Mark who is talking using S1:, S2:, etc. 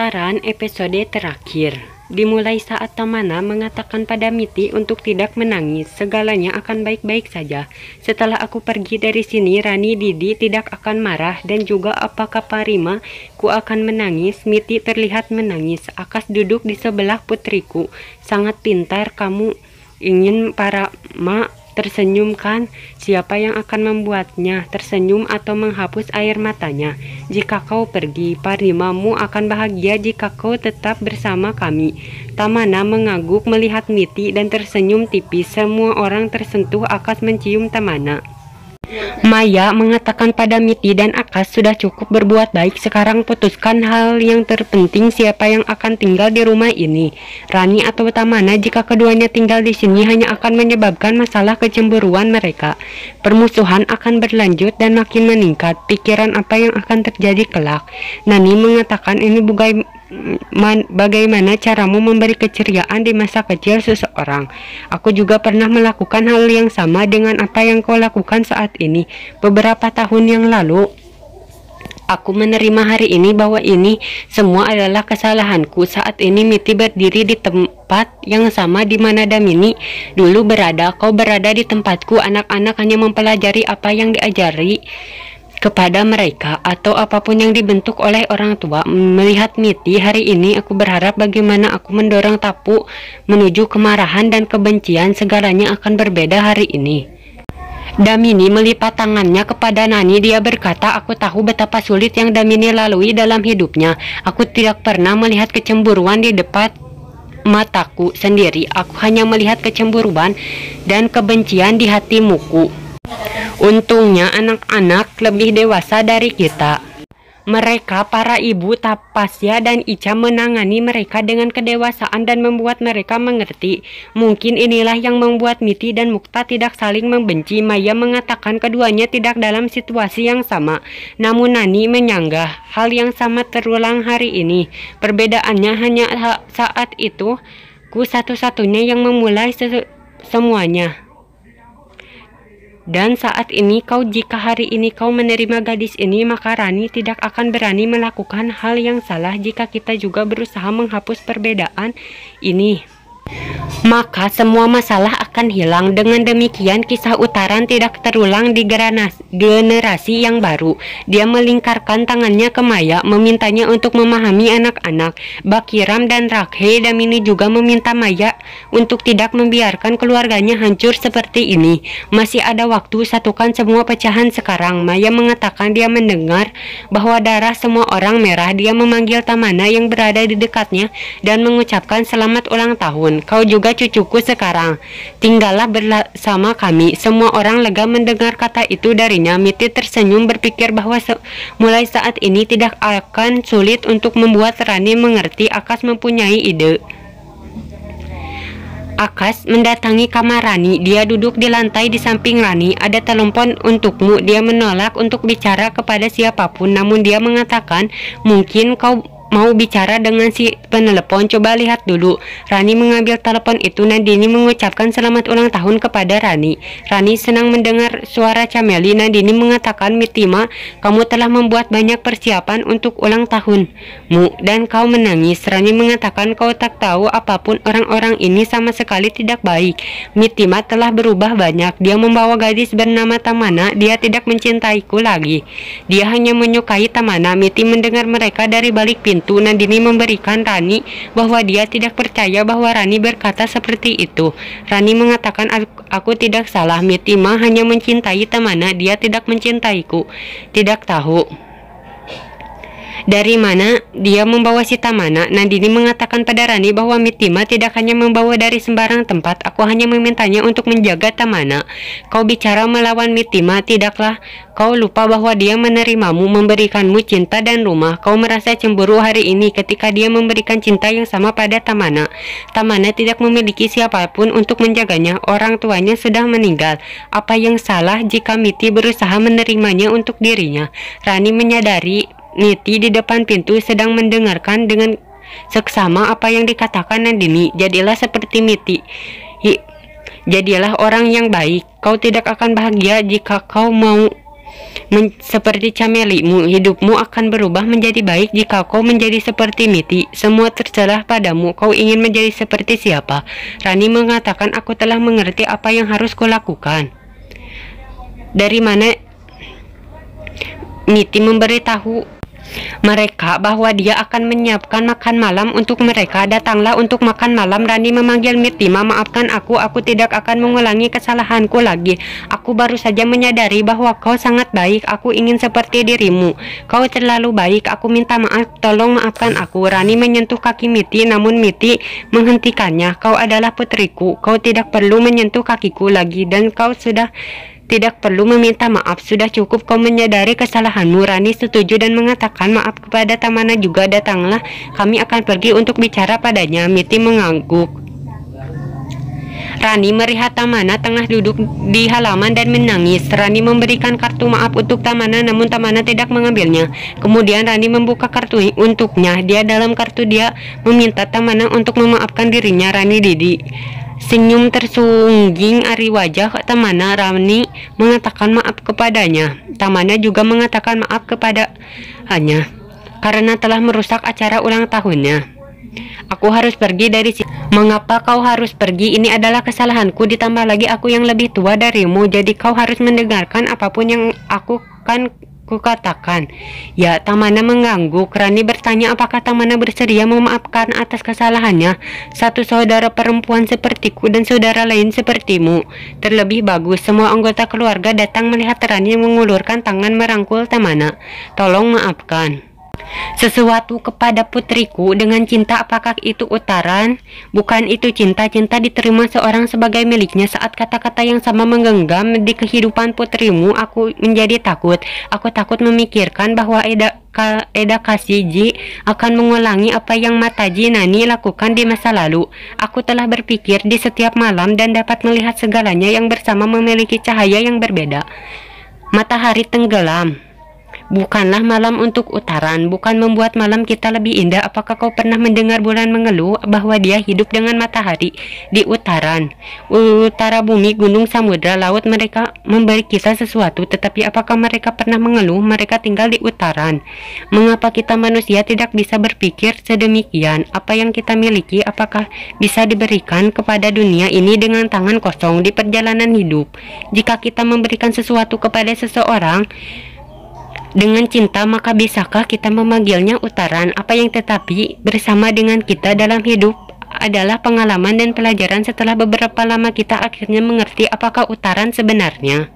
S1: Lantaran episode terakhir dimulai saat Tamana mengatakan pada Miti untuk tidak menangis, segalanya akan baik-baik saja. Setelah aku pergi dari sini, Rani Didi tidak akan marah dan juga apakah Parima ku akan menangis. Miti terlihat menangis. Akas duduk di sebelah putriku. Sangat pintar kamu ingin para ma tersenyum kan? Siapa yang akan membuatnya tersenyum atau menghapus air matanya? Jika kau pergi, Parimamu akan bahagia jika kau tetap bersama kami. Tamana mengangguk melihat Miti dan tersenyum tipis. Semua orang tersentuh. Akas mencium Tamana. Maya mengatakan pada Miti dan Akas, sudah cukup berbuat baik, sekarang putuskan hal yang terpenting, siapa yang akan tinggal di rumah ini, Rani atau Tamana. Jika keduanya tinggal di sini hanya akan menyebabkan masalah kecemburuan mereka. Permusuhan akan berlanjut dan makin meningkat. Pikiran apa yang akan terjadi kelak. Nani mengatakan, ini bagaimana caramu memberi keceriaan di masa kecil seseorang. Aku juga pernah melakukan hal yang sama dengan apa yang kau lakukan saat ini. Beberapa tahun yang lalu aku menerima hari ini bahwa ini semua adalah kesalahanku. Saat ini Miti berdiri di tempat yang sama di mana Damini dulu berada. Kau berada di tempatku. Anak-anak hanya mempelajari apa yang diajari kepada mereka atau apapun yang dibentuk oleh orang tua. Melihat Miti hari ini, aku berharap bagaimana aku mendorong Tapu menuju kemarahan dan kebencian, segalanya akan berbeda hari ini. Damini melipat tangannya kepada Nani. Dia berkata, aku tahu betapa sulit yang Damini lalui dalam hidupnya. Aku tidak pernah melihat kecemburuan di depan mataku sendiri. Aku hanya melihat kecemburuan dan kebencian di hatimuku. Untungnya anak-anak lebih dewasa dari kita. Mereka, para ibu Tapasya dan Ica, menangani mereka dengan kedewasaan dan membuat mereka mengerti. Mungkin inilah yang membuat Miti dan Mukta tidak saling membenci. Maya mengatakan keduanya tidak dalam situasi yang sama. Namun Nani menyanggah hal yang sama terulang hari ini. Perbedaannya hanya saat itu ku satu-satunya yang memulai semuanya. Dan saat ini jika hari ini kau menerima gadis ini, maka Rani tidak akan berani melakukan hal yang salah. Jika kita juga berusaha menghapus perbedaan ini, maka semua masalah akan hilang. Dengan demikian kisah Utaran tidak terulang di generasi yang baru. Dia melingkarkan tangannya ke Maya, memintanya untuk memahami anak-anak. Bakiram dan Rakhe Damini juga meminta Maya untuk tidak membiarkan keluarganya hancur seperti ini. Masih ada waktu, satukan semua pecahan sekarang. Maya mengatakan dia mendengar bahwa darah semua orang merah. Dia memanggil Tamana yang berada di dekatnya dan mengucapkan selamat ulang tahun. Kau juga cucuku sekarang. Tinggallah bersama kami. Semua orang lega mendengar kata itu darinya. Miti tersenyum berpikir bahwa mulai saat ini tidak akan sulit untuk membuat Rani mengerti. Akas mempunyai ide. Akas mendatangi kamar Rani. Dia duduk di lantai di samping Rani. Ada telepon untukmu. Dia menolak untuk bicara kepada siapapun, namun dia mengatakan, mungkin kau mau bicara dengan si penelepon, coba lihat dulu. Rani mengambil telepon itu. Nandini mengucapkan selamat ulang tahun kepada Rani. Rani senang mendengar suara Cameli. Nandini mengatakan, Mitima, kamu telah membuat banyak persiapan untuk ulang tahunmu dan kau menangis. Rani mengatakan, kau tak tahu apapun, orang-orang ini sama sekali tidak baik. Mitima telah berubah banyak. Dia membawa gadis bernama Tamana. Dia tidak mencintaiku lagi. Dia hanya menyukai Tamana. Miti mendengar mereka dari balik pintu. Nandini memberikan Rani bahwa dia tidak percaya bahwa Rani berkata seperti itu. Rani mengatakan, aku tidak salah. Mitima hanya mencintai Tamana. Dia tidak mencintaiku. Tidak tahu dari mana dia membawa si Tamana. Nandini mengatakan pada Rani bahwa Mitima tidak hanya membawa dari sembarang tempat. Aku hanya memintanya untuk menjaga Tamana. Kau bicara melawan Mitima, tidaklah kau lupa bahwa dia menerimamu, memberikanmu cinta dan rumah. Kau merasa cemburu hari ini ketika dia memberikan cinta yang sama pada Tamana. Tamana tidak memiliki siapapun untuk menjaganya. Orang tuanya sudah meninggal. Apa yang salah jika Miti berusaha menerimanya untuk dirinya? Rani menyadari Miti di depan pintu sedang mendengarkan dengan seksama apa yang dikatakan Nandini. Jadilah seperti Miti. Jadilah orang yang baik. Kau tidak akan bahagia jika kau mau seperti camelimu, hidupmu akan berubah menjadi baik jika kau menjadi seperti Miti. Semua terserah padamu, kau ingin menjadi seperti siapa? Rani mengatakan, aku telah mengerti apa yang harus kulakukan. Dari mana? Miti memberitahu mereka bahwa dia akan menyiapkan makan malam untuk mereka. Datanglah untuk makan malam. Rani memanggil Miti. Maafkan aku tidak akan mengulangi kesalahanku lagi. Aku baru saja menyadari bahwa kau sangat baik. Aku ingin seperti dirimu. Kau terlalu baik. Aku minta maaf. Tolong maafkan aku. Rani menyentuh kaki Miti, namun Miti menghentikannya. Kau adalah putriku. Kau tidak perlu menyentuh kakiku lagi, dan kau sudah tidak perlu meminta maaf. Sudah cukup kau menyadari kesalahanmu. Rani setuju dan mengatakan maaf kepada Tamana juga. Datanglah, kami akan pergi untuk bicara padanya. Miti mengangguk. Rani melihat Tamana tengah duduk di halaman dan menangis. Rani memberikan kartu maaf untuk Tamana, namun Tamana tidak mengambilnya. Kemudian Rani membuka kartu untuknya. Dalam kartu dia meminta Tamana untuk memaafkan dirinya. Rani Didi senyum tersungging ari wajah Tamana. Rani mengatakan maaf kepadanya. Tamana juga mengatakan maaf kepadanya karena telah merusak acara ulang tahunnya. Aku harus pergi dari sini. Mengapa kau harus pergi? Ini adalah kesalahanku. Ditambah lagi aku yang lebih tua darimu, jadi kau harus mendengarkan apapun yang aku kan kukatakan. Ya, Tamana mengangguk. Rani bertanya apakah Tamana bersedia memaafkan atas kesalahannya. Satu saudara perempuan sepertiku dan saudara lain sepertimu. Terlebih bagus, semua anggota keluarga datang melihat Rani mengulurkan tangan merangkul Tamana. Tolong maafkan sesuatu kepada putriku dengan cinta. Apakah itu utaran? Bukan itu cinta. Cinta diterima seorang sebagai miliknya. Saat kata-kata yang sama menggenggam di kehidupan putrimu, aku menjadi takut. Aku takut memikirkan bahwa Eda Kasiji akan mengulangi apa yang Mataji Nani lakukan di masa lalu. Aku telah berpikir di setiap malam dan dapat melihat segalanya yang bersama memiliki cahaya yang berbeda. Matahari tenggelam bukanlah malam untuk utaran, bukan membuat malam kita lebih indah. Apakah kau pernah mendengar bulan mengeluh bahwa dia hidup dengan matahari di utaran? Utara bumi, gunung, samudra, laut, mereka memberi kita sesuatu, tetapi apakah mereka pernah mengeluh mereka tinggal di utaran? Mengapa kita manusia tidak bisa berpikir sedemikian? Apa yang kita miliki, apakah bisa diberikan kepada dunia ini dengan tangan kosong di perjalanan hidup? Jika kita memberikan sesuatu kepada seseorang dengan cinta, maka bisakah kita memanggilnya utaran? Apa yang tetapi bersama dengan kita dalam hidup adalah pengalaman dan pelajaran. Setelah beberapa lama kita akhirnya mengerti apakah utaran sebenarnya.